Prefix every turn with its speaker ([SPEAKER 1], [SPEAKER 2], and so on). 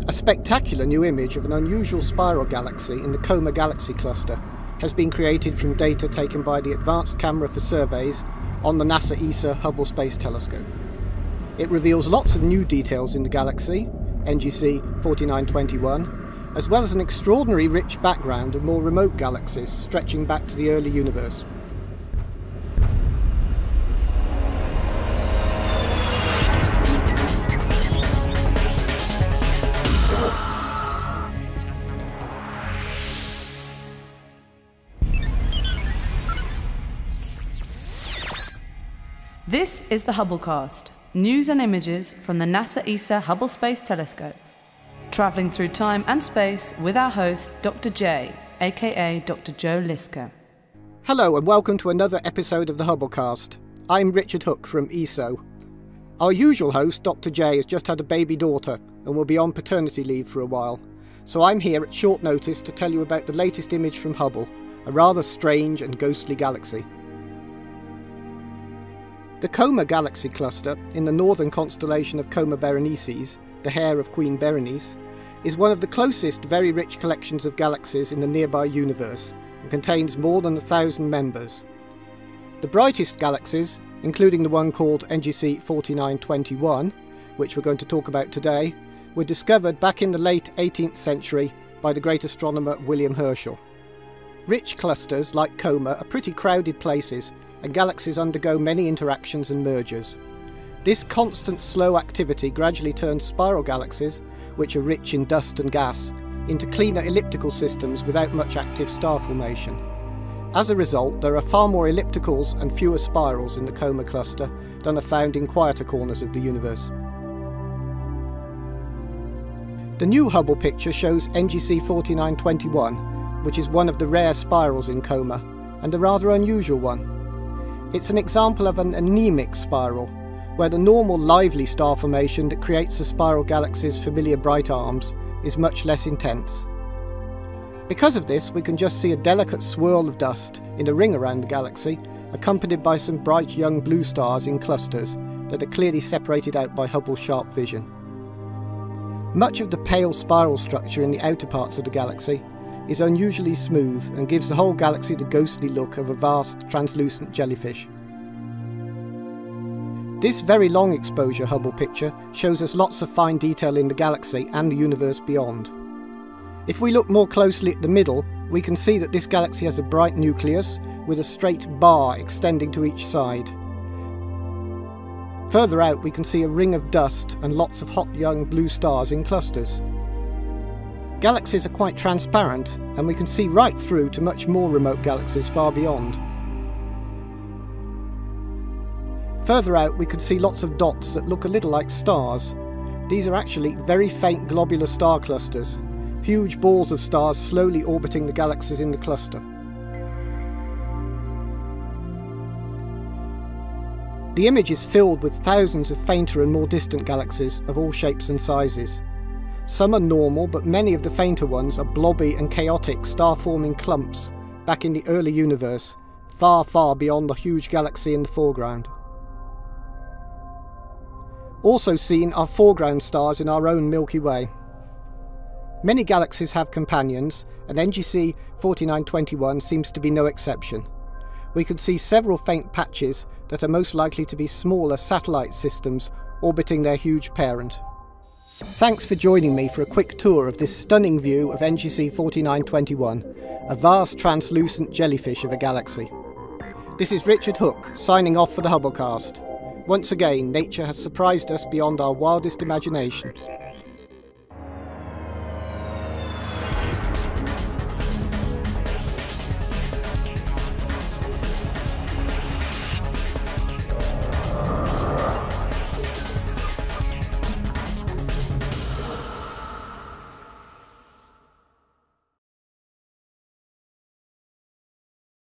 [SPEAKER 1] A spectacular new image of an unusual spiral galaxy in the Coma galaxy cluster has been created from data taken by the Advanced Camera for Surveys on the NASA ESA Hubble Space Telescope. It reveals lots of new details in the galaxy, NGC 4921, as well as an extraordinary rich background of more remote galaxies stretching back to the early universe.
[SPEAKER 2] This is the Hubblecast, news and images from the NASA ESA Hubble Space Telescope. Travelling through time and space with our host, Dr. J, aka Dr. Joe Liska.
[SPEAKER 1] Hello and welcome to another episode of the Hubblecast. I'm Richard Hook from ESO. Our usual host, Dr. J, has just had a baby daughter and will be on paternity leave for a while. So I'm here at short notice to tell you about the latest image from Hubble, a rather strange and ghostly galaxy. The Coma galaxy cluster in the northern constellation of Coma Berenices, the heir of Queen Berenice, is one of the closest very rich collections of galaxies in the nearby universe and contains more than 1,000 members. The brightest galaxies, including the one called NGC 4921, which we're going to talk about today, were discovered back in the late 18th century by the great astronomer William Herschel. Rich clusters like Coma are pretty crowded places, and galaxies undergo many interactions and mergers. This constant slow activity gradually turns spiral galaxies, which are rich in dust and gas, into cleaner elliptical systems without much active star formation. As a result, there are far more ellipticals and fewer spirals in the Coma cluster than are found in quieter corners of the universe. The new Hubble picture shows NGC 4921, which is one of the rare spirals in Coma, and a rather unusual one. It's an example of an anemic spiral, where the normal lively star formation that creates the spiral galaxy's familiar bright arms is much less intense. Because of this, we can just see a delicate swirl of dust in a ring around the galaxy, accompanied by some bright young blue stars in clusters that are clearly separated out by Hubble's sharp vision. Much of the pale spiral structure in the outer parts of the galaxy is unusually smooth and gives the whole galaxy the ghostly look of a vast, translucent jellyfish. This very long exposure Hubble picture shows us lots of fine detail in the galaxy and the universe beyond. If we look more closely at the middle, we can see that this galaxy has a bright nucleus with a straight bar extending to each side. Further out, we can see a ring of dust and lots of hot young blue stars in clusters. Galaxies are quite transparent, and we can see right through to much more remote galaxies far beyond. Further out, we could see lots of dots that look a little like stars. These are actually very faint globular star clusters, huge balls of stars slowly orbiting the galaxies in the cluster. The image is filled with thousands of fainter and more distant galaxies of all shapes and sizes. Some are normal, but many of the fainter ones are blobby and chaotic star-forming clumps back in the early universe, far, far beyond the huge galaxy in the foreground. Also seen are foreground stars in our own Milky Way. Many galaxies have companions, and NGC 4921 seems to be no exception. We could see several faint patches that are most likely to be smaller satellite systems orbiting their huge parent. Thanks for joining me for a quick tour of this stunning view of NGC 4921, a vast translucent jellyfish of a galaxy. This is Richard Hook, signing off for the Hubblecast. Once again, nature has surprised us beyond our wildest imagination.